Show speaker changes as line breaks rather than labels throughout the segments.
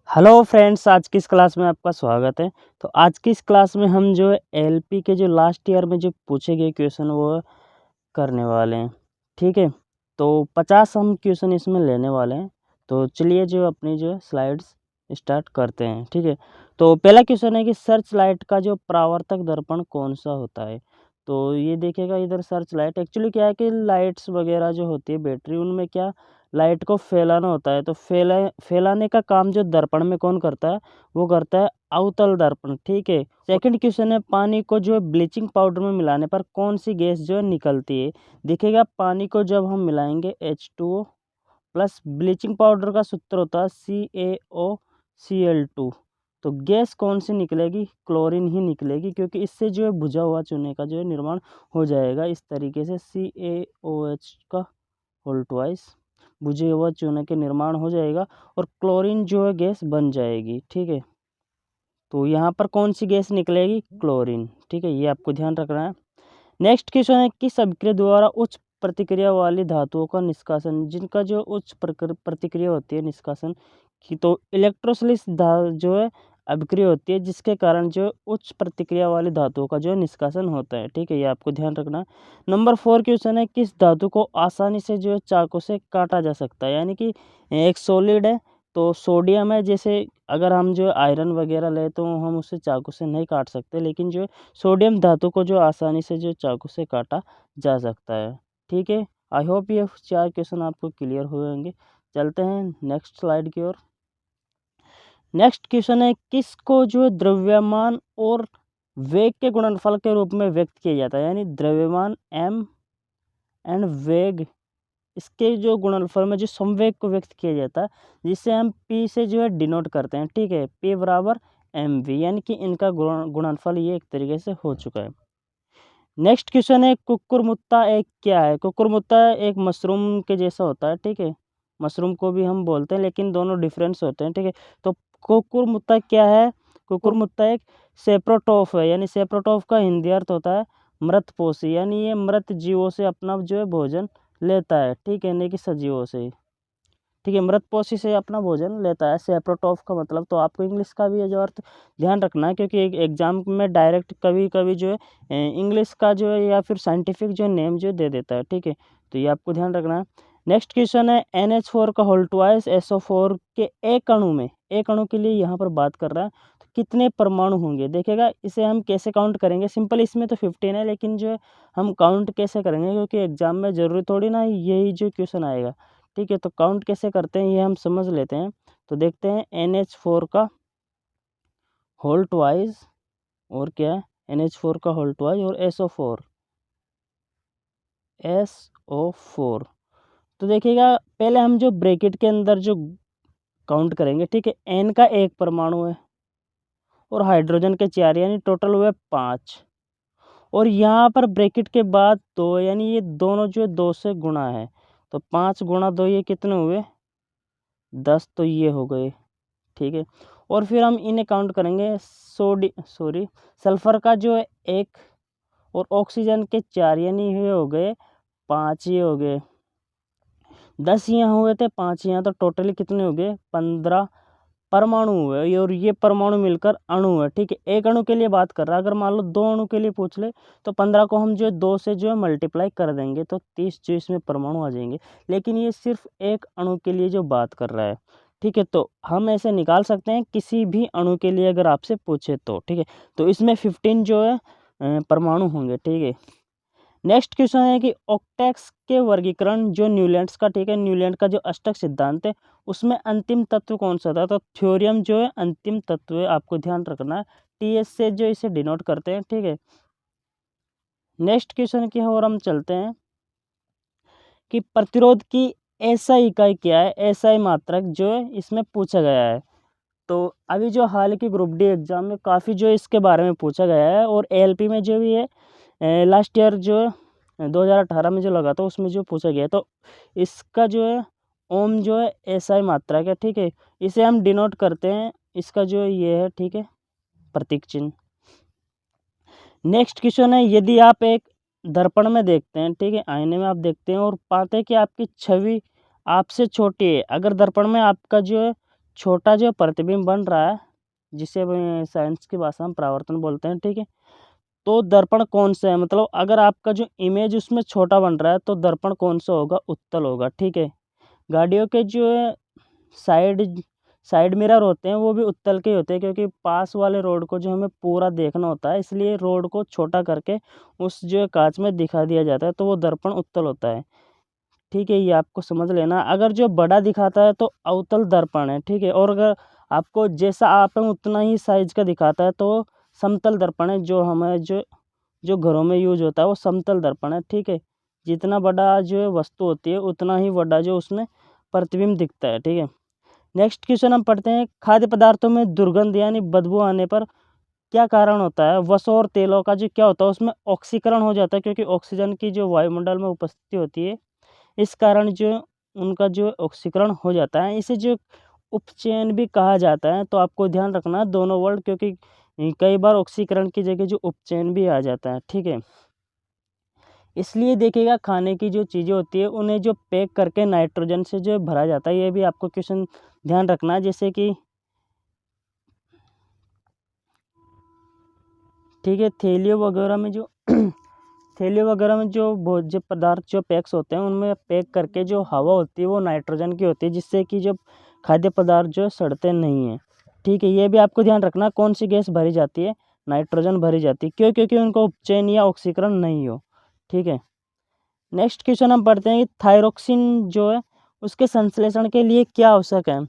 Hello friends, आज की इस क्लास में आपका स्वागत है। तो आज की इस क्लास में हम जो है एलपी के जो लास्ट ईयर में जो पूछे गए क्वेश्चन वो करने वाले हैं। ठीक है, तो 50 हम क्वेश्चन इसमें लेने वाले हैं। तो चलिए जो अपनी जो स्लाइड्स स्टार्ट करते हैं। ठीक है, तो पहला क्वेश्चन है कि सर्च लाइट का जो परावर्तक दर्पण कौन सा होता है। तो ये देखिएगा इधर सर्च लाइट एक्चुअली क्या है कि लाइट्स वगैरह जो होती है बैटरी उनमें क्या लाइट को फैलाना होता है। तो फैलाने का काम जो दर्पण में कौन करता है, वो करता है अवतल दर्पण। ठीक है, सेकंड क्वेश्चन है पानी को जो है ब्लीचिंग पाउडर में मिलाने पर कौन सी गैस जो है निकलती है। देखिएगा पानी को जब हम मिलाएंगे H2O प्लस ब्लीचिंग पाउडर का सूत्र होता है CaOCl2। तो गैस कौन सी निकलेगी, क्लोरीन ही निकलेगी, क्योंकि इससे जो है बुझा हुआ चूने का जो है निर्माण हो जाएगा। इस तरीके से CaOH का होल ट्वाइस बुझे हुआ चूने के निर्माण हो जाएगा और क्लोरीन जो है गैस बन जाएगी। ठीक है, तो यहाँ पर कौन सी गैस निकलेगी, क्लोरीन। ठीक है, ये आपको ध्यान रखना है। नेक्स्ट क्वेश्चन है किस अभिक्रिया द्वारा उच्च प्रतिक्रिया वाली धातुओं का निष्कासन, जिनका जो उच्च प्रतिक्रिया होती है निष्कासन की, तो इलेक्ट्रोलिसिस जो है अभिक्रिया होती है जिसके कारण जो उच्च प्रतिक्रिया वाली धातुओं का जो निष्कासन होता है। ठीक है, ये आपको ध्यान रखना है। नंबर 4 क्वेश्चन है किस धातु को आसानी से जो है चाकू से काटा जा सकता है, यानी कि एक सॉलिड है तो सोडियम है। जैसे अगर हम जो आयरन वगैरह ले तो हम उसे चाकू से नहीं काट सकते, लेकिन जो सोडियम धातु को जो आसानी से जो चाकू से काटा जा सकता है। ठीक है, आई होप ये 4 क्वेश्चन आपको क्लियर हुए होंगे। चलते हैं नेक्स्ट स्लाइड की ओर। नेक्स्ट क्वेश्चन है किसको जो है द्रव्यमान और वेग के गुणनफल के रूप में व्यक्त किया जाता है, यानी द्रव्यमान m एंड वेग, इसके जो गुणनफल में जो संवेग को व्यक्त किया जाता है, जिसे हम p से जो है डिनोट करते हैं। ठीक है, p बराबर mv, यानी कि इनका गुणनफल ये एक तरीके से हो चुका है। नेक्स्ट क्वेश्चन है कुकुरमुत्ता एक क्या है। कुकुरमुत्ता एक मशरूम के जैसा होता है। ठीक है, मशरूम को भी हम बोलते हैं लेकिन दोनों डिफरेंस होते हैं। ठीक है, तो कुकुरमुत्ता क्या है, कुकुरमुत्ता एक सेप्रोटोफ है, यानी सेप्रोटोफ का हिंदी अर्थ होता है मृतपोषी, यानी ये मृत जीवों से अपना जो है भोजन लेता है। ठीक है, नहीं कि सजीवों से। ठीक है, मृतपोषी से अपना भोजन लेता है सेप्रोटोफ का मतलब। तो आपको इंग्लिश का भी ये जो अर्थ ध्यान रखना है, क्योंकि एक एग्जाम में डायरेक्ट कभी कभी जो है इंग्लिश का जो है या फिर साइंटिफिक जो नेम जो दे देता है। ठीक है, तो ये आपको ध्यान रखना है। नेक्स्ट क्वेश्चन है NH4 का होल ट्वाइस SO4 के एक अणु में, एक अणु के लिए यहाँ पर बात कर रहा है, तो कितने परमाणु होंगे। देखिएगा इसे हम कैसे काउंट करेंगे, सिंपल इसमें तो 15 है, लेकिन जो है हम काउंट कैसे करेंगे, क्योंकि एग्जाम में ज़रूरी थोड़ी ना यही जो क्वेश्चन आएगा। ठीक है, तो काउंट कैसे करते हैं ये हम समझ लेते हैं। तो देखते हैं NH4 का होल ट्वाइस और क्या है, NH4 का होल ट्वाइस और SO4। तो देखिएगा पहले हम जो ब्रैकेट के अंदर जो काउंट करेंगे। ठीक है, N का एक परमाणु है और हाइड्रोजन के 4, यानी टोटल हुए 5। और यहाँ पर ब्रैकेट के बाद 2, यानी ये दोनों जो 2 से गुणा है, तो 5 गुणा 2 ये कितने हुए, 10, तो ये हो गए। ठीक है, और फिर हम इन्हें काउंट करेंगे सल्फर का जो है 1 और ऑक्सीजन के 4, यानी ये हो गए 5, ये हो गए 10, यहाँ हुए थे 5 यहाँ, तो टोटली कितने हो गए, 15 परमाणु हुए। और ये परमाणु मिलकर अणु है। ठीक है, एक अणु के लिए बात कर रहा है, अगर मान लो 2 अणु के लिए पूछ ले तो 15 को हम जो है 2 से जो है मल्टीप्लाई कर देंगे तो 30 जो इसमें परमाणु आ जाएंगे। लेकिन ये सिर्फ एक अणु के लिए जो बात कर रहा है। ठीक है, तो हम ऐसे निकाल सकते हैं किसी भी अणु के लिए अगर आपसे पूछे तो। ठीक है, तो इसमें 15 जो है परमाणु होंगे। ठीक है, नेक्स्ट क्वेश्चन है कि ऑक्टेट्स के वर्गीकरण जो न्यूलैंड्स का, ठीक है, न्यूलैंड का जो अष्टक सिद्धांत है उसमें अंतिम तत्व कौन सा था। तो थ्योरियम जो है अंतिम तत्व है, आपको ध्यान रखना है। TS से जो इसे डिनोट करते हैं। ठीक है, नेक्स्ट क्वेश्चन की ओर हम चलते हैं कि प्रतिरोध की SI इकाई क्या है, SI मात्रक जो है इसमें पूछा गया है। तो अभी जो हाल की ग्रुप डी एग्जाम में काफ़ी जो इसके बारे में पूछा गया है, और ALP में जो भी है लास्ट ईयर जो 2018 में जो लगा था उसमें जो पूछा गया, तो इसका जो है ओम जो है SI मात्रा का। ठीक है, इसे हम डिनोट करते हैं, इसका जो ये है, ठीक है, प्रतीक चिन्ह। नेक्स्ट क्वेश्चन है यदि आप एक दर्पण में देखते हैं, ठीक है, आईने में आप देखते हैं और पाते हैं कि आपकी छवि आपसे छोटी है, अगर दर्पण में आपका जो है छोटा जो प्रतिबिंब बन रहा है, जिसे साइंस की भाषा में परावर्तन बोलते हैं, ठीक है। तो दर्पण कौन सा है, मतलब अगर आपका जो इमेज उसमें छोटा बन रहा है तो दर्पण कौन सा होगा, उत्तल होगा, ठीक है। गाड़ियों के जो साइड साइड मिरर होते हैं वो भी उत्तल के होते हैं, क्योंकि पास वाले रोड को जो हमें पूरा देखना होता है, इसलिए रोड को छोटा करके उस जो कांच में दिखा दिया जाता है, तो वो दर्पण उत्तल होता है, ठीक है। ये आपको समझ लेना। अगर जो बड़ा दिखाता है तो अवतल दर्पण है, ठीक है। और अगर आपको जैसा आप है उतना ही साइज का दिखाता है तो समतल दर्पण है, जो हमें जो घरों में यूज होता है वो समतल दर्पण है, ठीक है। जितना बड़ा जो वस्तु होती है उतना ही बड़ा जो उसमें प्रतिबिंब दिखता है, ठीक है। नेक्स्ट क्वेश्चन हम पढ़ते हैं, खाद्य पदार्थों में दुर्गंध यानी बदबू आने पर क्या कारण होता है। वसों और तेलों का जो क्या होता है उसमें ऑक्सीकरण हो जाता है, क्योंकि ऑक्सीजन की जो वायुमंडल में उपस्थिति होती है, इस कारण जो उनका जो ऑक्सीकरण हो जाता है, इसे जो उपचयन भी कहा जाता है। तो आपको ध्यान रखना दोनों वर्ड, क्योंकि कई बार ऑक्सीकरण की जगह जो उपचयन भी आ जाता है, ठीक है। इसलिए देखिएगा खाने की जो चीज़ें होती है उन्हें जो पैक करके नाइट्रोजन से जो भरा जाता है, ये भी आपको क्वेश्चन ध्यान रखना है। जैसे कि ठीक है, थैलियों वगैरह में जो थैलियों वगैरह में जो भोज्य पदार्थ जो पैक्स होते हैं उनमें पैक करके जो हवा होती है वो नाइट्रोजन की होती है, जिससे कि जो खाद्य पदार्थ जो सड़ते नहीं हैं, ठीक है। ये भी आपको ध्यान रखना कौन सी गैस भरी जाती है, नाइट्रोजन भरी जाती है, क्यों, क्योंकि उनको उपचयन या ऑक्सीकरण नहीं हो, ठीक है। नेक्स्ट क्वेश्चन हम पढ़ते हैं कि थायरोक्सिन जो है उसके संश्लेषण के लिए क्या आवश्यक है।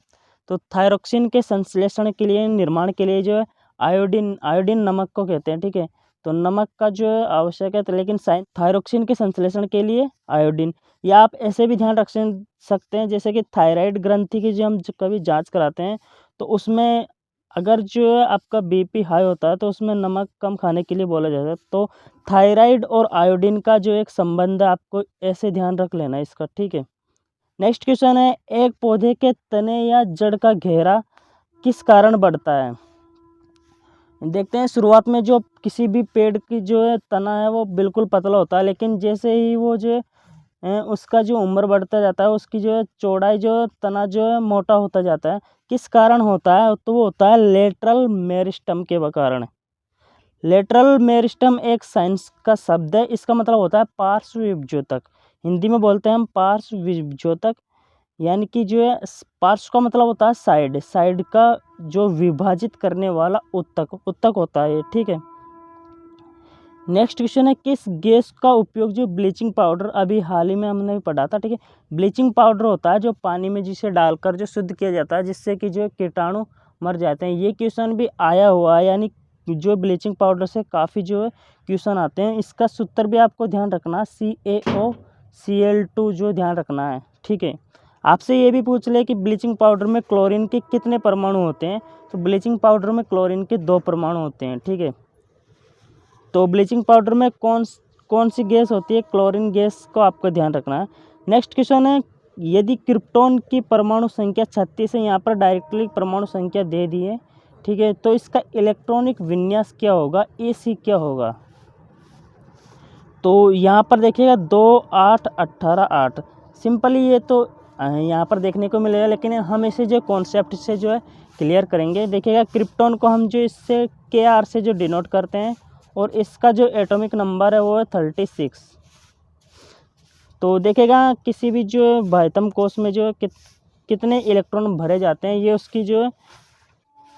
तो थायरोक्सिन के संश्लेषण के लिए, निर्माण के लिए जो है आयोडीन नमक को कहते हैं, ठीक है। तो नमक का जो है आवश्यक है, तो लेकिन थायरोक्सिन के संश्लेषण के लिए आयोडीन, या आप ऐसे भी ध्यान रख सकते हैं जैसे कि थायराइड ग्रंथि की जो हम कभी जांच कराते हैं तो उसमें अगर जो है आपका बीपी हाई होता है तो उसमें नमक कम खाने के लिए बोला जाता है। तो थायराइड और आयोडीन का जो एक संबंध है, आपको ऐसे ध्यान रख लेना इसका, ठीक है। नेक्स्ट क्वेश्चन है, एक पौधे के तने या जड़ का घेरा किस कारण बढ़ता है। देखते हैं, शुरुआत में जो किसी भी पेड़ की जो है तना है वो बिल्कुल पतला होता है, लेकिन जैसे ही वो जो उसका जो उम्र बढ़ता जाता है उसकी जो है चौड़ाई, जो तना जो है मोटा होता जाता है। किस कारण होता है, तो वो होता है लेटरल मेरिस्टम के कारण। लेटरल मेरिस्टम एक साइंस का शब्द है, इसका मतलब होता है पार्श्व विभज्योतक। हिंदी में बोलते हैं हम पार्श्व विभज्योतक, यानी कि जो है पार्श्व का मतलब होता है साइड, साइड का जो विभाजित करने वाला उत्तक उत्तक होता है, ठीक है। नेक्स्ट क्वेश्चन है, किस गैस का उपयोग जो ब्लीचिंग पाउडर, अभी हाल ही में हमने भी पढ़ा था, ठीक है। ब्लीचिंग पाउडर होता है जो पानी में जिसे डालकर जो शुद्ध किया जाता है, जिससे कि जो कीटाणु मर जाते हैं। ये क्वेश्चन भी आया हुआ है, यानी जो ब्लीचिंग पाउडर से काफ़ी जो है क्वेश्चन आते हैं। इसका सूत्र भी आपको ध्यान रखना, CaOCl2 जो ध्यान रखना है, ठीक है। आपसे ये भी पूछ ले कि ब्लीचिंग पाउडर में क्लोरीन के कितने परमाणु होते हैं, तो ब्लीचिंग पाउडर में क्लोरीन के 2 परमाणु होते हैं, ठीक है। तो ब्लीचिंग पाउडर में कौन सी गैस होती है, क्लोरीन गैस को आपको ध्यान रखना है। नेक्स्ट क्वेश्चन है, यदि क्रिप्टॉन की परमाणु संख्या 36 है, यहाँ पर डायरेक्टली परमाणु संख्या दे दी है, ठीक है, तो इसका इलेक्ट्रॉनिक विन्यास क्या होगा, AC क्या होगा। तो यहाँ पर देखिएगा 2 8 18 8, सिंपली ये तो यहाँ पर देखने को मिलेगा, लेकिन हम इसे जो कॉन्सेप्ट से जो है क्लियर करेंगे। देखिएगा क्रिप्टॉन को हम जो इससे Kr से जो डिनोट करते हैं, और इसका जो एटॉमिक नंबर है वो है 36। तो देखिएगा किसी भी जो बाह्यतम कोश में जो कितने इलेक्ट्रॉन भरे जाते हैं, ये उसकी जो,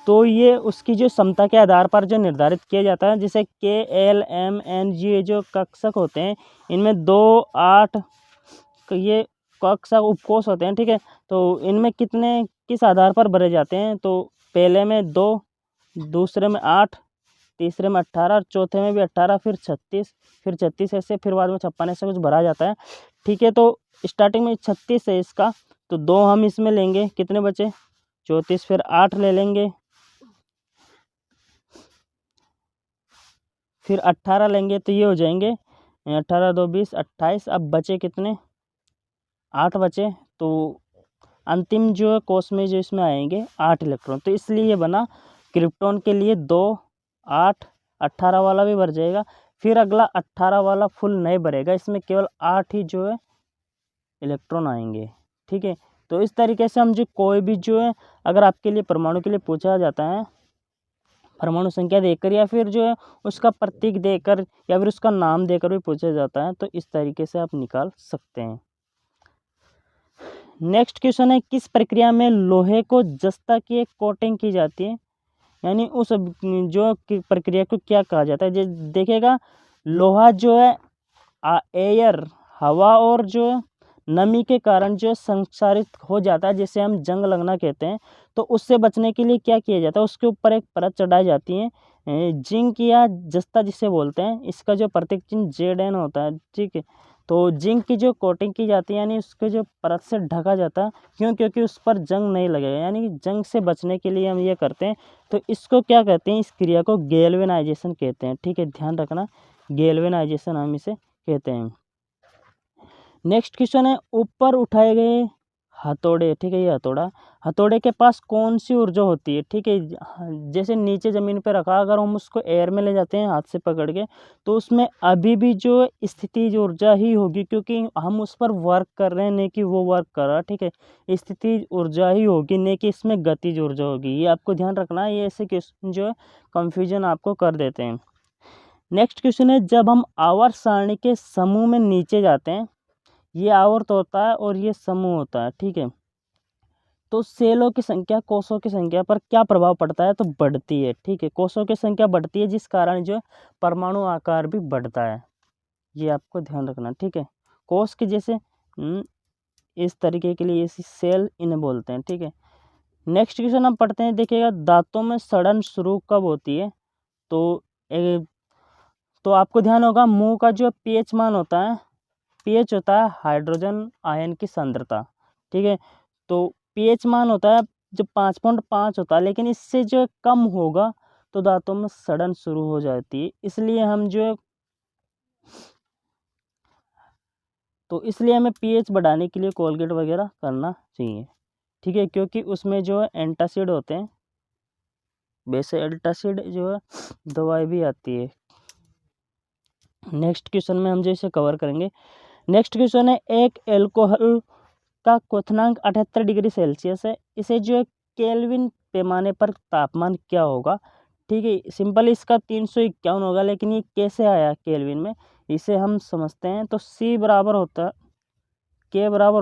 तो ये उसकी जो क्षमता के आधार पर जो निर्धारित किया जाता है, जैसे K L M N G जो कक्षक होते हैं, इनमें 2 8 ये कक्षक उपकोष होते हैं, ठीक है। तो इनमें कितने किस आधार पर भरे जाते हैं, तो पहले में 2, दूसरे में 8, तीसरे में 18, चौथे में भी 18, फिर 36, फिर 36 ऐसे, फिर बाद में 56 ऐसे कुछ भरा जाता है, ठीक है। तो स्टार्टिंग में 36 है इसका, तो 2 हम इसमें लेंगे, कितने बचे 34, फिर 8 ले लेंगे, फिर 18 लेंगे, तो ये हो जाएंगे 18 2 20 28। अब बचे कितने, 8 बचे। तो अंतिम जो कोष में जो इसमें आएंगे 8 इलेक्ट्रॉन, तो इसलिए ये बना क्रिप्टॉन के लिए 2 8 18 वाला भी भर जाएगा, फिर अगला 18 वाला फुल नहीं भरेगा, इसमें केवल 8 ही जो है इलेक्ट्रॉन आएंगे, ठीक है। तो इस तरीके से हम जो कोई भी जो है अगर आपके लिए परमाणु के लिए पूछा जाता है परमाणु संख्या देकर या फिर जो है उसका प्रतीक देकर या फिर उसका नाम देकर भी पूछा जाता है, तो इस तरीके से आप निकाल सकते हैं। नेक्स्ट क्वेश्चन है, किस प्रक्रिया में लोहे को जस्ता की एक कोटिंग की जाती है, यानी उस जो प्रक्रिया को क्या कहा जाता है। देखिएगा लोहा जो है एयर हवा और जो नमी के कारण जो संक्षारित हो जाता है, जिसे हम जंग लगना कहते हैं। तो उससे बचने के लिए क्या किया जाता है, उसके ऊपर एक परत चढ़ाई जाती है जिंक या जस्ता जिसे बोलते हैं। इसका जो प्रतीक चिन्ह Zn होता है, ठीक है। तो जिंक की जो कोटिंग की जाती है यानी उसके जो परत से ढका जाता है, क्यों, क्योंकि उस पर जंग नहीं लगेगा, यानी कि जंग से बचने के लिए हम ये करते हैं। तो इसको क्या कहते हैं, इस क्रिया को गैल्वेनाइजेशन कहते हैं, ठीक है, ध्यान रखना, गैल्वेनाइजेशन हम इसे कहते हैं। नेक्स्ट क्वेश्चन है, ऊपर उठाए गए हथौड़े, ठीक है, ये हथौड़े के पास कौन सी ऊर्जा होती है, ठीक है। जैसे नीचे ज़मीन पे रखा, अगर हम उसको एयर में ले जाते हैं हाथ से पकड़ के, तो उसमें अभी भी जो स्थितिज ऊर्जा ही होगी, क्योंकि हम उस पर वर्क कर रहे हैं, नहीं कि वो वर्क कर रहा है, ठीक है। स्थितिज ऊर्जा ही होगी, नहीं कि इसमें गतिज ऊर्जा होगी। ये आपको ध्यान रखना है, ये ऐसे क्वेश्चन जो है कन्फ्यूजन आपको कर देते हैं। नेक्स्ट क्वेश्चन है, जब हम आवर्त सारणी के समूह में नीचे जाते हैं, ये आवर्त होता है और ये समूह होता है, ठीक है। तो सेलों की संख्या कोषों की संख्या पर क्या प्रभाव पड़ता है, तो बढ़ती है, ठीक है। कोषों की संख्या बढ़ती है, जिस कारण जो परमाणु आकार भी बढ़ता है, ये आपको ध्यान रखना, ठीक है। कोष के जैसे इस तरीके के लिए इसी सेल इन्हें बोलते हैं, ठीक है। नेक्स्ट क्वेश्चन हम पढ़ते हैं, देखिएगा दांतों में सड़न शुरू कब होती है, तो आपको ध्यान होगा मुंह का जो पीएच मान होता है, पीएच होता है हाइड्रोजन आयन की सांद्रता, ठीक है। तो पीएच मान होता है जो 5.5 होता है, लेकिन इससे जो कम होगा तो दांतों में सड़न शुरू हो जाती है। इसलिए हमें पीएच बढ़ाने के लिए कोलगेट वगैरह करना चाहिए, ठीक है, क्योंकि उसमें जो है एंटासिड होते हैं, वैसे एंटासिड जो है दवाई भी आती है। नेक्स्ट क्वेश्चन में हम जो इसे कवर करेंगे। नेक्स्ट क्वेश्चन है, एक एल्कोहल का क्वथनांक 78 डिग्री सेल्सियस है, इसे जो है केल्विन पैमाने पर तापमान क्या होगा, ठीक है। सिंपल इसका 351 होगा, लेकिन ये कैसे आया केल्विन में, इसे हम समझते हैं। तो K बराबर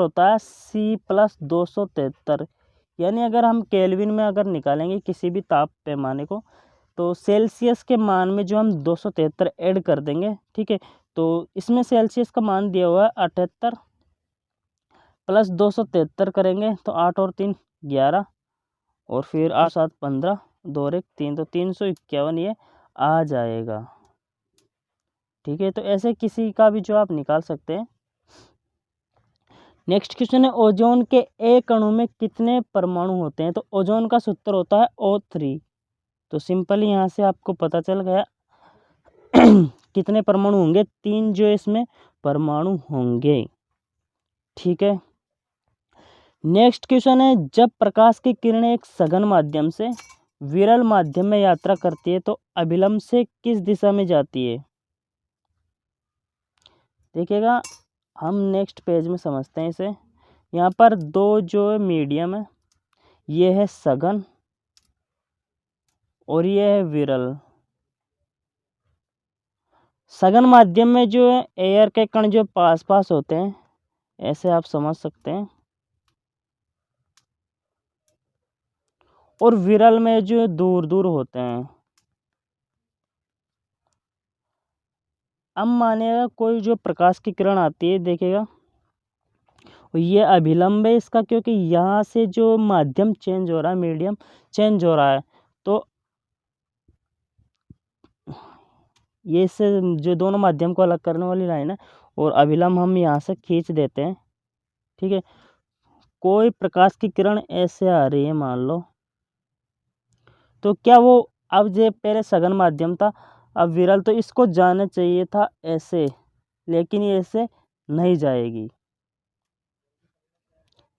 होता है C + 273, यानी अगर हम केल्विन में अगर निकालेंगे किसी भी ताप पैमाने को, तो सेल्सियस के मान में जो हम 273 ऐड कर देंगे, ठीक है। तो इसमें सेल्सियस का मान दिया हुआ है 78 + 273 करेंगे तो 8 और 3 11 और फिर 8 7 15 2 और 1 3, तो 351 ये आ जाएगा, ठीक है। तो ऐसे किसी का भी जो आप निकाल सकते हैं। नेक्स्ट क्वेश्चन है, ओजोन के एक अणु में कितने परमाणु होते हैं, तो ओजोन का सूत्र होता है O3। तो सिंपल यहाँ से आपको पता चल गया कितने परमाणु होंगे, 3 जो इसमें परमाणु होंगे, ठीक है। नेक्स्ट क्वेश्चन है, जब प्रकाश की किरणें एक सघन माध्यम से विरल माध्यम में यात्रा करती है तो अभिलंब से किस दिशा में जाती है। देखिएगा हम नेक्स्ट पेज में समझते हैं इसे। यहाँ पर दो जो मीडियम है, ये है सघन और ये है विरल। सघन माध्यम में जो है एयर के कण जो पास पास होते हैं, ऐसे आप समझ सकते हैं, और विरल में जो दूर दूर होते हैं। अब मानिएगा कोई जो प्रकाश की किरण आती है, देखिएगा ये अभिलंब है इसका, क्योंकि यहाँ से जो माध्यम चेंज हो रहा है, मीडियम चेंज हो रहा है, तो ये से जो दोनों माध्यम को अलग करने वाली लाइन है, और अभिलंब हम यहाँ से खींच देते हैं, ठीक है। कोई प्रकाश की किरण ऐसे आ रही है मान लो, तो क्या वो, अब जो पहले सघन माध्यम था, अब विरल, तो इसको जाना चाहिए था ऐसे, लेकिन ये ऐसे नहीं जाएगी,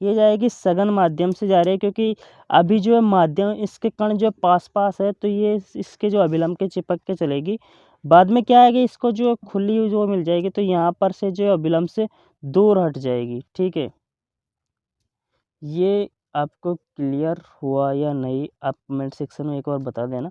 ये जाएगी सघन माध्यम से जा रही है, क्योंकि अभी जो है माध्यम इसके कण जो पास पास है, तो ये इसके जो अभिलंब के चिपक के चलेगी। बाद में क्या आएगी, इसको जो खुली जो मिल जाएगी, तो यहाँ पर से जो अभिलंब से दूर हट जाएगी, ठीक है। ये आपको क्लियर हुआ या नहीं, आप कमेंट सेक्शन में एक बार बता देना।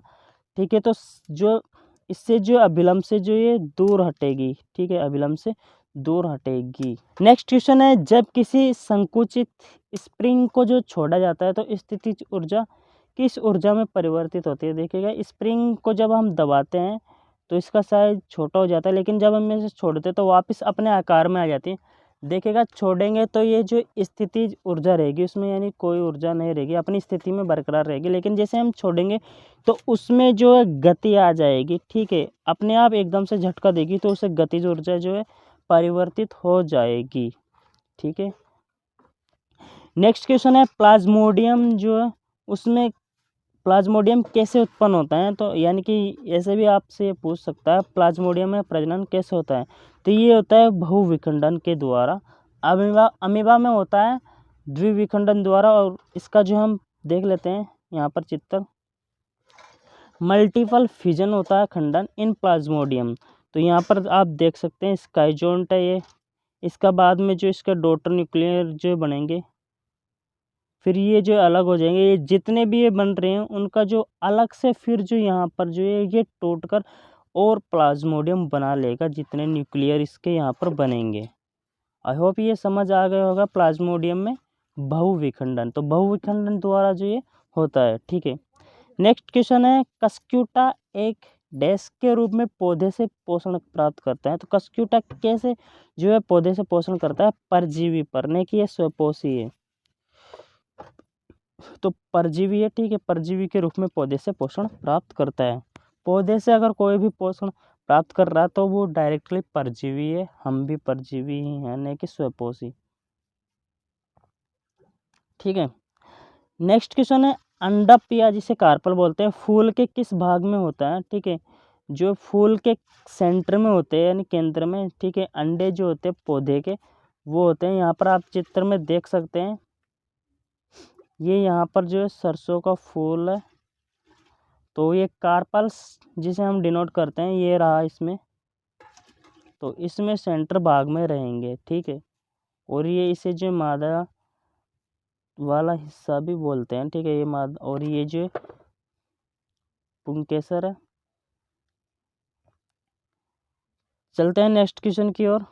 ठीक है, तो जो इससे जो अभिलंब से जो ये दूर हटेगी, ठीक है, अभिलंब से दूर हटेगी। नेक्स्ट क्वेश्चन है, जब किसी संकुचित स्प्रिंग को जो छोड़ा जाता है तो स्थितिज ऊर्जा किस ऊर्जा में परिवर्तित होती है। देखिएगा, स्प्रिंग को जब हम दबाते हैं तो इसका साइज छोटा हो जाता है, लेकिन जब हम इसे छोड़ते हैं तो वापस अपने आकार में आ जाती है। देखिएगा, छोड़ेंगे तो ये जो स्थितिज ऊर्जा रहेगी उसमें यानी कोई ऊर्जा नहीं रहेगी, अपनी स्थिति में बरकरार रहेगी। लेकिन जैसे हम छोड़ेंगे तो उसमें जो है गति आ जाएगी, ठीक है, अपने आप एकदम से झटका देगी तो उसे गतिज ऊर्जा जो है परिवर्तित हो जाएगी। ठीक है, नेक्स्ट क्वेश्चन है, प्लाज्मोडियम जो है उसमें प्लाज्मोडियम कैसे उत्पन्न होता है। तो यानी कि ऐसे भी आपसे ये पूछ सकता है, प्लाज्मोडियम में प्रजनन कैसे होता है। तो ये होता है बहुविखंडन के द्वारा। अमीबा में होता है द्विविखंडन द्वारा, और इसका जो हम देख लेते हैं यहाँ पर चित्र, मल्टीपल फिजन होता है खंडन इन प्लाज्मोडियम। तो यहाँ पर आप देख सकते हैं स्काइजोन्ट है ये, इसका बाद में जो इसका डॉटर न्यूक्लियर जो बनेंगे, फिर ये जो अलग हो जाएंगे, ये जितने भी ये बन रहे हैं उनका जो अलग से फिर जो यहाँ पर जो है ये टूटकर और प्लाज्मोडियम बना लेगा, जितने न्यूक्लियर इसके यहाँ पर बनेंगे। आई होप ये समझ आ गया होगा प्लाज्मोडियम में बहुविखंडन, तो बहुविखंडन द्वारा जो ये होता है। ठीक है, नेक्स्ट क्वेश्चन है, कस्क्यूटा एक डैश के रूप में पौधे से पोषण प्राप्त करता है। तो कस्क्यूटा कैसे जो है पौधे से पोषण करता है, परजीवी पर, नहीं कि ये स्वपोषी है, तो परजीवी है। ठीक है, परजीवी के रूप में पौधे से पोषण प्राप्त करता है। पौधे से अगर कोई भी पोषण प्राप्त कर रहा है तो वो डायरेक्टली परजीवी है, हम भी परजीवी ही हैं, नहीं कि स्वपोषी। ठीक है, नेक्स्ट क्वेश्चन है, अंडप या जिसे कार्पल बोलते हैं फूल के किस भाग में होता है। ठीक है, जो फूल के सेंटर में होते हैं यानी केंद्र में। ठीक है, अंडे जो होते हैं पौधे के वो होते हैं, यहाँ पर आप चित्र में देख सकते हैं, ये यहाँ पर जो है सरसों का फूल है, तो ये कार्पल्स जिसे हम डिनोट करते हैं ये रहा इसमें, तो इसमें सेंटर भाग में रहेंगे। ठीक है, और ये इसे जो मादा वाला हिस्सा भी बोलते हैं। ठीक है, ये मादा, और ये जो पुंकेसर है। चलते हैं नेक्स्ट क्वेश्चन की ओर।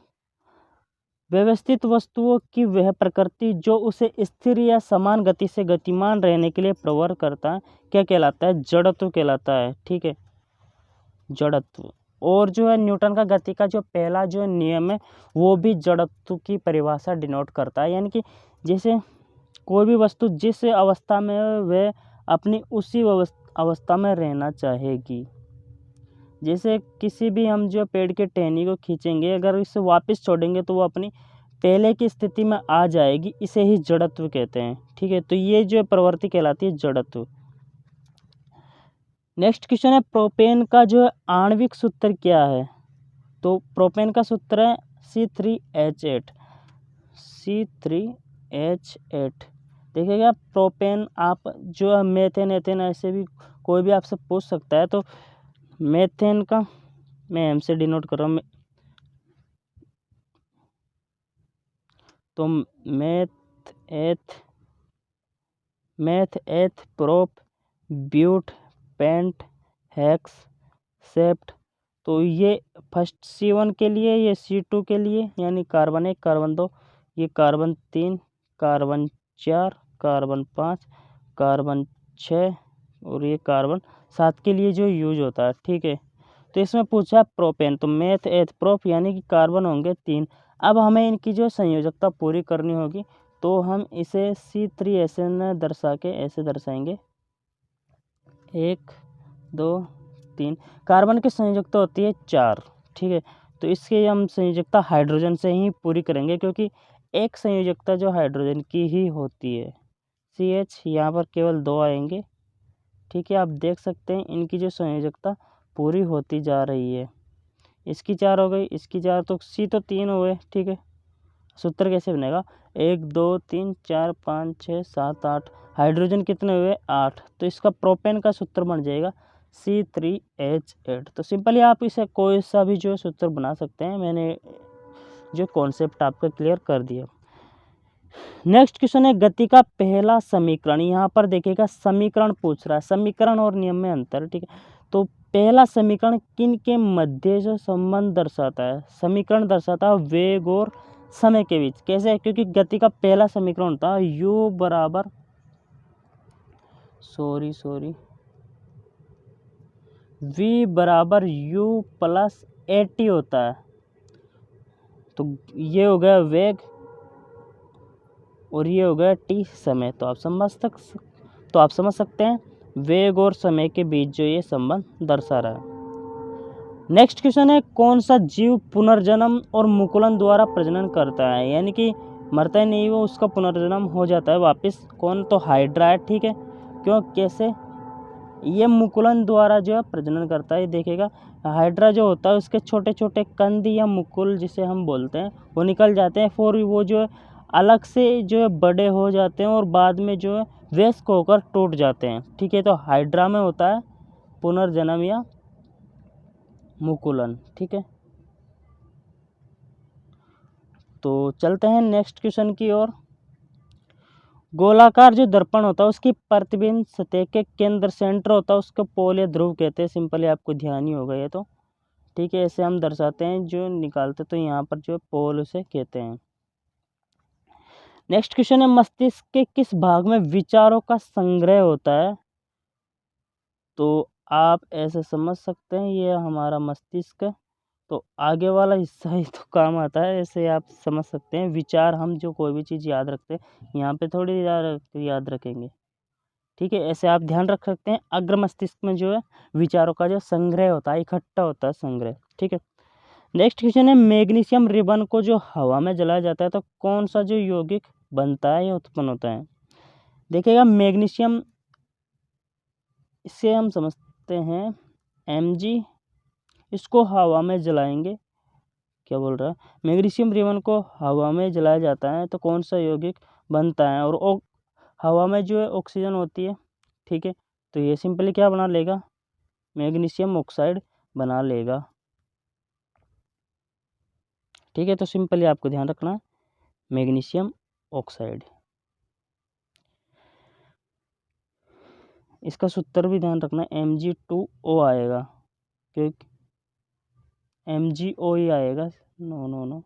व्यवस्थित वस्तुओं की वह प्रकृति जो उसे स्थिर या समान गति से गतिमान रहने के लिए प्रवृत्त करता है क्या कहलाता है, जड़त्व कहलाता है। ठीक है, जड़त्व। और जो है न्यूटन का गति का जो पहला जो नियम है वो भी जड़त्व की परिभाषा डिनोट करता है, यानी कि जैसे कोई भी वस्तु जिस अवस्था में है वह अपनी उसी अवस्था में रहना चाहेगी। जैसे किसी भी हम जो पेड़ के टहनी को खींचेंगे, अगर इसे वापस छोड़ेंगे तो वो अपनी पहले की स्थिति में आ जाएगी, इसे ही जड़त्व कहते हैं। ठीक है, तो ये जो प्रवृत्ति कहलाती है जड़त्व। नेक्स्ट क्वेश्चन है, प्रोपेन का जो आणविक सूत्र क्या है। तो प्रोपेन का सूत्र है C3H8। C3H8 देखिएगा, प्रोपेन आप जो मेथेन एथेन ऐसे भी कोई भी आपसे पूछ सकता है, तो मेथेन का मैं एम से डिनोट कर रहा हूँ, तो meth eth prop but pent hex sept. तो ये फर्स्ट C1 के लिए, ये C2 के लिए, यानी कार्बन 1 कार्बन 2, ये कार्बन 3 कार्बन 4 कार्बन 5 कार्बन 6 और ये कार्बन 7 के लिए जो यूज होता है। ठीक है, तो इसमें पूछा प्रोपेन, तो मेथ एथ प्रोप यानी कि कार्बन होंगे 3। अब हमें इनकी जो संयोजकता पूरी करनी होगी, तो हम इसे C3SN दर्शा के ऐसे दर्शाएंगे, 1 2 3। कार्बन की संयोजकता होती है 4। ठीक है, तो इसकी हम संयोजकता हाइड्रोजन से ही पूरी करेंगे, क्योंकि एक संयोजकता जो हाइड्रोजन की ही होती है। CH यहाँ पर केवल 2 आएंगे। ठीक है, आप देख सकते हैं इनकी जो संयोजकता पूरी होती जा रही है। इसकी 4 हो गई, इसकी 4, तो C तो 3 हुए। ठीक है, सूत्र कैसे बनेगा, 1 2 3 4 5 6 7 8, हाइड्रोजन कितने हुए 8, तो इसका प्रोपेन का सूत्र बन जाएगा C3H8। तो सिंपली आप इसे कोई सा भी जो सूत्र बना सकते हैं, मैंने जो कॉन्सेप्ट आपका क्लियर कर दिया। नेक्स्ट क्वेश्चन है गति का पहला समीकरण। यहाँ पर देखिएगा समीकरण पूछ रहा है, समीकरण और नियम में अंतर, ठीक है। तो पहला समीकरण किन के मध्य जो संबंध दर्शाता है? समीकरण दर्शाता है वेग और समय के बीच। कैसे? क्योंकि गति का पहला समीकरण होता है u बराबर v बराबर u प्लस at होता है। तो ये हो गया वेग और ये हो गया t समय। तो आप समझ सकते हैं वेग और समय के बीच जो ये संबंध दर्शा रहा है। नेक्स्ट क्वेश्चन है कौन सा जीव पुनर्जन्म और मुकुलन द्वारा प्रजनन करता है? यानी कि मरता ही नहीं वो, उसका पुनर्जन्म हो जाता है वापस। कौन? तो हाइड्रा है, ठीक है। क्यों? कैसे? ये मुकुलन द्वारा जो है प्रजनन करता है। देखिएगा हाइड्रा जो होता है उसके छोटे छोटे कंद या मुकुल जिसे हम बोलते हैं वो निकल जाते हैं, फिर वो जो है अलग से जो है बड़े हो जाते हैं और बाद में जो है वयस्क होकर टूट जाते हैं, ठीक है। तो हाइड्रा में होता है पुनर्जन्म या मुकुलन, ठीक है। तो चलते हैं नेक्स्ट क्वेश्चन की ओर। गोलाकार जो दर्पण होता है उसकी प्रतिबिंब सतह के केंद्र सेंटर होता है, उसको पोल या ध्रुव कहते हैं। सिंपली आपको ध्यान ही होगा ये तो, ठीक है। ऐसे हम दर्शाते हैं जो निकालते, तो यहाँ पर जो पोल उसे कहते हैं। नेक्स्ट क्वेश्चन है मस्तिष्क के किस भाग में विचारों का संग्रह होता है? तो आप ऐसे समझ सकते हैं ये हमारा मस्तिष्क है, तो आगे वाला हिस्सा ही तो काम आता है। ऐसे आप समझ सकते हैं विचार, हम जो कोई भी चीज़ याद रखते हैं यहाँ पे थोड़ी याद रखेंगे, ठीक है। ऐसे आप ध्यान रख सकते हैं अग्र मस्तिष्क में जो है विचारों का जो संग्रह होता है, इकट्ठा होता है संग्रह, ठीक है। नेक्स्ट क्वेश्चन है मैग्नीशियम रिबन को जो हवा में जलाया जाता है तो कौन सा जो यौगिक बनता है या उत्पन्न होता है? देखिएगा मैग्नीशियम, इससे हम समझते हैं Mg, इसको हवा में जलाएंगे, क्या बोल रहा है, मैग्नीशियम रिबन को हवा में जलाया जाता है तो कौन सा यौगिक बनता है? और हवा में जो है ऑक्सीजन होती है, ठीक है। तो ये सिंपली क्या बना लेगा? मैग्नीशियम ऑक्साइड बना लेगा, ठीक है। तो सिंपली आपको ध्यान रखना है मैग्नीशियम ऑक्साइड। इसका सूत्र भी ध्यान रखना है Mg2O आएगा, क्योंकि MgO ही आएगा, नो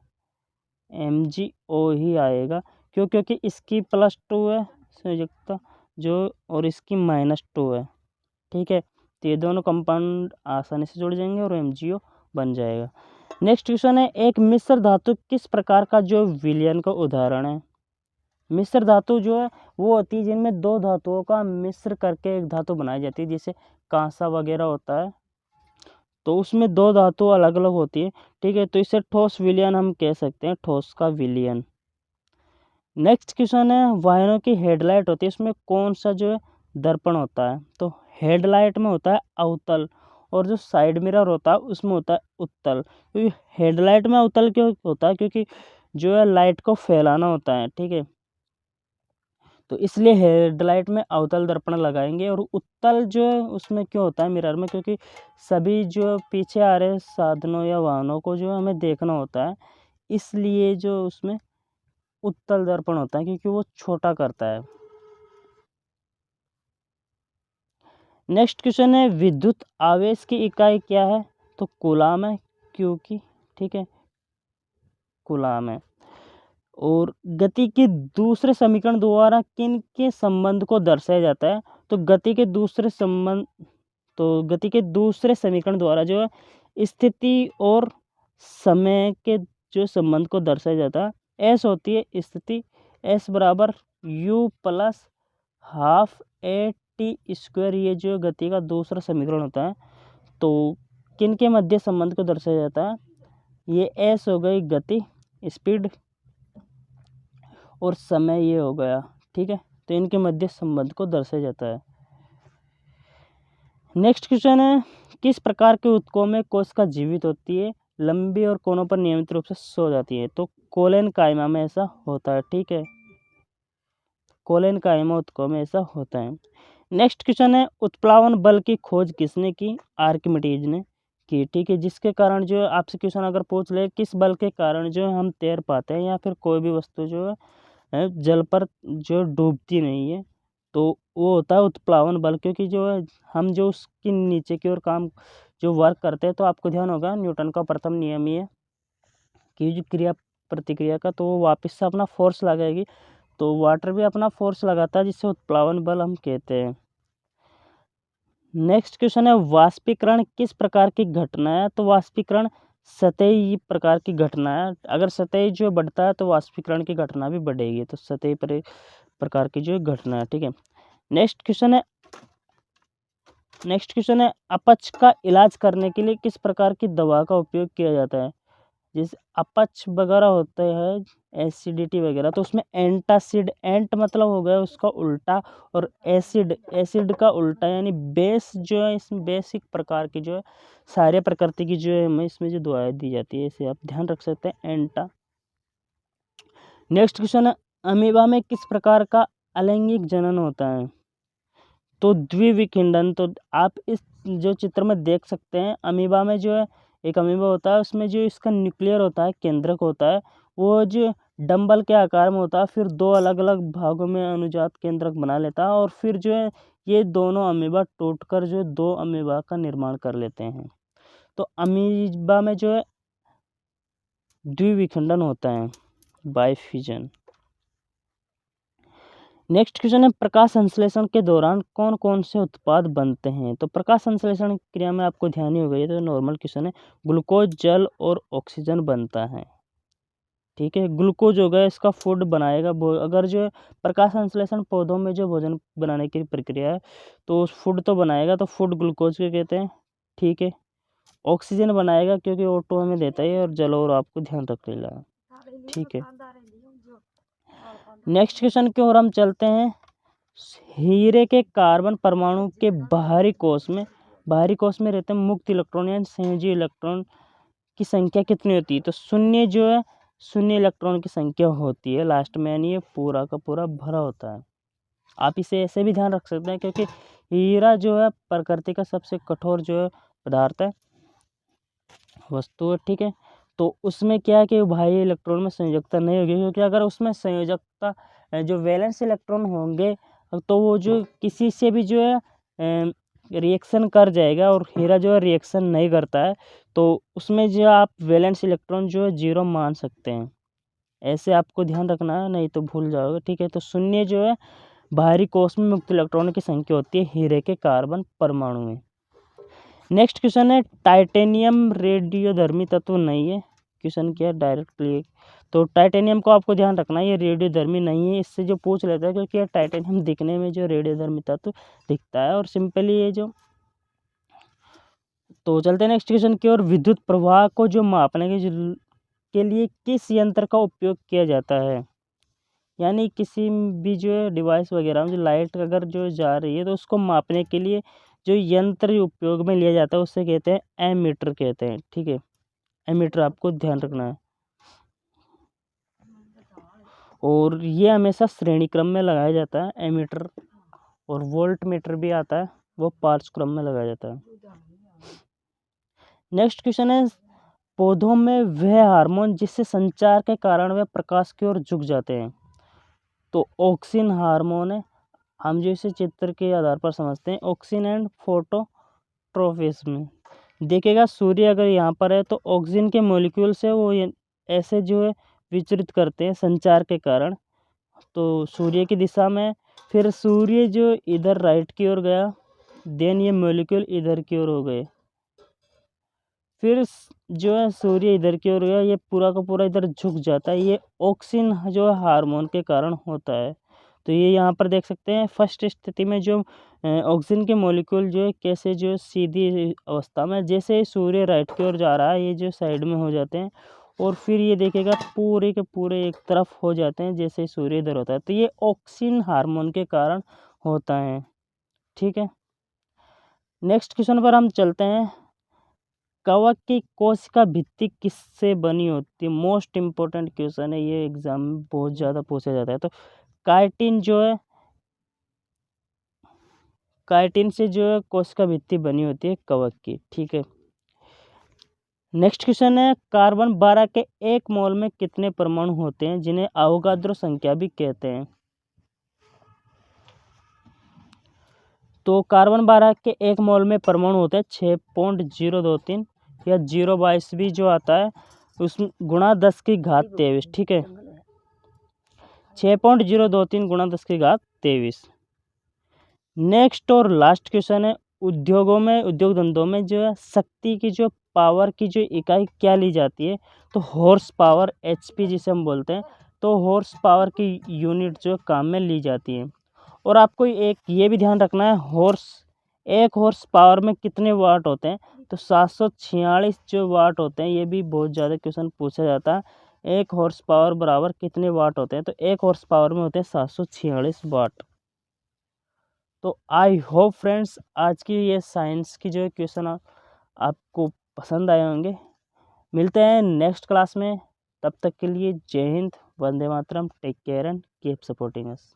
MgO ही आएगा। क्यों? क्योंकि इसकी +2 है संयुक्ता जो, और इसकी -2 है, ठीक है। तो ये दोनों कंपाउंड आसानी से जुड़ जाएंगे और MgO बन जाएगा। नेक्स्ट क्वेश्चन है एक मिश्र धातु किस प्रकार का जो विलयन का उदाहरण है? मिश्र धातु जो है वो होती है जिनमें दो धातुओं का मिश्र करके एक धातु बनाई जाती है, जैसे कांसा वगैरह होता है, तो उसमें दो धातु अलग अलग होती है, ठीक है। तो इसे ठोस विलयन हम कह सकते हैं, ठोस का विलयन। नेक्स्ट क्वेश्चन है वाहनों की हेडलाइट होती है, इसमें कौन सा जो है दर्पण होता है? तो हेडलाइट में होता है अवतल, और जो साइड मिरर होता है उसमें होता है उत्तल। क्योंकि हेडलाइट में अवतल क्यों होता है? क्योंकि जो है लाइट को फैलाना होता है, ठीक है। तो इसलिए हेडलाइट में अवतल दर्पण लगाएंगे। और उत्तल जो है उसमें क्यों होता है मिरर में? क्योंकि सभी जो पीछे आ रहे साधनों या वाहनों को जो हमें देखना होता है, इसलिए जो उसमें उत्तल दर्पण होता है, क्योंकि वो छोटा करता है। नेक्स्ट क्वेश्चन है विद्युत आवेश की इकाई क्या है? तो कूलाम है, क्योंकि, ठीक है, कूलाम है। और गति के दूसरे समीकरण द्वारा किन के संबंध को दर्शाया जाता है? तो गति के दूसरे समीकरण द्वारा जो है स्थिति और समय के जो संबंध को दर्शाया जाता है। एस होती है स्थिति, एस बराबर u प्लस हाफ AT², ये जो गति का दूसरा समीकरण होता है। तो किन के मध्य संबंध को दर्शाया जाता है? ये एस हो गई गति, स्पीड, और समय ये हो गया, ठीक है। तो इनके मध्य संबंध को दर्शाया जाता है। नेक्स्ट क्वेश्चन है किस प्रकार के ऊतकों में कोशिका जीवित होती है, लंबी और कोनों पर नियमित रूप से सो जाती है? तो कोलेन कायमा में ऐसा होता है, ठीक है। कोलेन कायमा ऊतकों में ऐसा होता है। नेक्स्ट क्वेश्चन है उत्प्लावन बल की खोज किसने की? आर्किमिडीज ने की, ठीक है। जिसके कारण जो है आपसे क्वेश्चन अगर पूछ ले किस बल के कारण जो है हम तैर पाते हैं या फिर कोई भी वस्तु जो है जल पर जो डूबती नहीं है, तो वो होता है उत्प्लावन बल। क्योंकि जो है हम जो उसके नीचे की ओर काम जो वर्क करते हैं, तो आपको ध्यान होगा न्यूटन का प्रथम नियम ही है कि जो क्रिया प्रतिक्रिया का, तो वो वापस से अपना फोर्स लगाएगी। तो वाटर भी अपना फोर्स लगाता है, जिससे उत्प्लावन बल हम कहते हैं। नेक्स्ट क्वेश्चन है, वाष्पीकरण किस प्रकार की घटना है? तो वाष्पीकरण सतही प्रकार की घटना है। अगर सतही जो बढ़ता है तो वाष्पीकरण की घटना भी बढ़ेगी। तो सतही प्रकार की जो घटना है, ठीक है। नेक्स्ट क्वेश्चन है अपच का इलाज करने के लिए किस प्रकार की दवा का उपयोग किया जाता है? जैसे अपच वगैरह होते हैं, एसिडिटी वगैरह, तो उसमें एंटासिड, एंट मतलब हो गया उसका उल्टा, और एसिड का उल्टा, यानी बेस जो है, इसमें बेसिक प्रकार की जो है सारे प्रकृति की जो है हमें इसमें जो दवाएं दी जाती है, इसे आप ध्यान रख सकते हैं, एंटा। नेक्स्ट क्वेश्चन है, अमीबा में किस प्रकार का अलैंगिक जनन होता है? तो द्विविखंडन। तो आप इस जो चित्र में देख सकते हैं, अमीबा में जो है एक अमीबा होता है, उसमें जो इसका न्यूक्लियर होता है, केंद्रक होता है, वो जो डंबल के आकार में होता है, फिर दो अलग अलग भागों में अनुजात केंद्रक बना लेता है, और फिर जो है ये दोनों अमीबा टूटकर जो दो अमीबा का निर्माण कर लेते हैं। तो अमीबा में जो है द्विविखंडन होता है, बाइफिजन। नेक्स्ट क्वेश्चन है, प्रकाश संश्लेषण के दौरान कौन कौन से उत्पाद बनते हैं? तो प्रकाश संश्लेषण क्रिया में आपको ध्यान ही होगा, ये तो नॉर्मल क्वेश्चन है। ग्लूकोज, जल और ऑक्सीजन बनता है, ठीक है। ग्लूकोज हो गया, इसका फूड बनाएगा। अगर जो प्रकाश संश्लेषण पौधों में जो भोजन बनाने की प्रक्रिया है, तो फूड तो बनाएगा, तो फूड ग्लूकोज के कहते हैं, ठीक है। ऑक्सीजन बनाएगा क्योंकि ऑटो हमें देता है, और जल और आपको ध्यान रख लेना, ठीक है। नेक्स्ट क्वेश्चन की ओर हम चलते हैं। हीरे के कार्बन परमाणु के बाहरी कोश में रहते हैं मुक्त इलेक्ट्रॉन यानी संयोजी इलेक्ट्रॉन की संख्या कितनी होती है? तो शून्य जो है, शून्य इलेक्ट्रॉन की संख्या होती है लास्ट में, यानी ये पूरा का पूरा भरा होता है। आप इसे ऐसे भी ध्यान रख सकते हैं, क्योंकि हीरा जो है प्रकृति का सबसे कठोर जो है पदार्थ है, वस्तु है, ठीक है। तो उसमें क्या है कि बाह्य इलेक्ट्रॉन में संयोजकता नहीं होगी, क्योंकि अगर उसमें संयोजकता जो वैलेंस इलेक्ट्रॉन होंगे, तो वो जो किसी से भी जो है रिएक्शन कर जाएगा, और हीरा जो है रिएक्शन नहीं करता है, तो उसमें जो आप वैलेंस इलेक्ट्रॉन जो है 0 मान सकते हैं। ऐसे आपको ध्यान रखना है, नहीं तो भूल जाओगे, ठीक है। तो शून्य जो है बाहरी कोश में मुक्त इलेक्ट्रॉन की संख्या होती है हीरे के कार्बन परमाणु में। नेक्स्ट क्वेश्चन है, टाइटेनियम रेडियोधर्मी तत्व नहीं है। क्वेश्चन क्या है, डायरेक्टली। तो टाइटेनियम को आपको ध्यान रखना है, ये रेडियोधर्मी नहीं है। इससे जो पूछ लेता है, क्योंकि ये टाइटेनियम दिखने में जो रेडियोधर्मी तत्व दिखता है, और सिंपली ये जो। तो चलते हैं नेक्स्ट क्वेश्चन की ओर। विद्युत प्रवाह को जो मापने के लिए किस यंत्र का उपयोग किया जाता है? यानी किसी भी जो है डिवाइस वगैरह में जो लाइट अगर जो जा रही है, तो उसको मापने के लिए जो यंत्र उपयोग में लिया जाता है, उससे कहते हैं एमीटर कहते हैं, ठीक है। एमीटर आपको ध्यान रखना है, और ये हमेशा श्रेणी क्रम में लगाया जाता है एमीटर। और वोल्ट मीटर भी आता है, वो पार्श्व क्रम में लगाया जाता है। नेक्स्ट क्वेश्चन है, पौधों में वह हार्मोन जिससे संचार के कारण वे प्रकाश की ओर झुक जाते हैं? तो ऑक्सिन हार्मोन है। हम जो इसे चित्र के आधार पर समझते हैं, ऑक्सिन एंड फोटोट्रोपिज्म। देखिएगा, सूर्य अगर यहाँ पर है, तो ऑक्सीजन के मॉलिक्यूल से वो ऐसे जो है विचरित करते हैं संचार के कारण, तो सूर्य की दिशा में। फिर सूर्य जो इधर राइट की ओर गया, देन ये मॉलिक्यूल इधर की ओर हो गए। फिर जो है सूर्य इधर की ओर गया, ये पूरा का पूरा इधर झुक जाता है। ये ऑक्सिन जो है हार्मोन के कारण होता है। तो ये यहाँ पर देख सकते हैं, फर्स्ट स्थिति में जो ऑक्सीजन के मॉलिक्यूल जो है कैसे जो सीधी अवस्था में, जैसे ही सूर्य राइट की ओर जा रहा है, ये जो साइड में हो जाते हैं, और फिर ये देखेगा पूरे के पूरे एक तरफ हो जाते हैं जैसे ही सूर्य इधर होता है। तो ये ऑक्सिन हार्मोन के कारण होता है, ठीक है। नेक्स्ट क्वेश्चन पर हम चलते हैं। कवक की कोशिका भित्ति किससे बनी होती है? मोस्ट इम्पोर्टेंट क्वेश्चन है ये, एग्जाम में बहुत ज़्यादा पूछा जाता है। तो काइटिन जो है, काइटिन से जो है कोशिका भित्ति बनी होती है कवक की, ठीक है। नेक्स्ट क्वेश्चन है कार्बन 12 के 1 मोल में कितने परमाणु होते हैं जिन्हें अवोगाद्रो संख्या भी कहते हैं। तो कार्बन 12 के 1 मोल में परमाणु होते हैं 6.023 या 022 भी जो आता है उसमें गुणा 10 की घात 23। ठीक है, 6.023 गुणा 10 की घात 23। नेक्स्ट और लास्ट क्वेश्चन है उद्योगों में, उद्योग धंधों में जो है शक्ति की जो पावर की जो इकाई क्या ली जाती है। तो हॉर्स पावर HP जिसे हम बोलते हैं, तो हॉर्स पावर की यूनिट जो काम में ली जाती है। और आपको एक ये भी ध्यान रखना है एक हॉर्स पावर में कितने वाट होते हैं। तो 746 जो वाट होते हैं, ये भी बहुत ज़्यादा क्वेश्चन पूछा जाता है। एक हॉर्स पावर बराबर कितने वाट होते हैं। तो एक हॉर्स पावर में होते हैं 746 वाट। तो आई होप फ्रेंड्स आज की ये साइंस की जो क्वेश्चन आपको पसंद आए होंगे। मिलते हैं नेक्स्ट क्लास में, तब तक के लिए Jai Hind, Vande Mataram, take care and keep supporting us.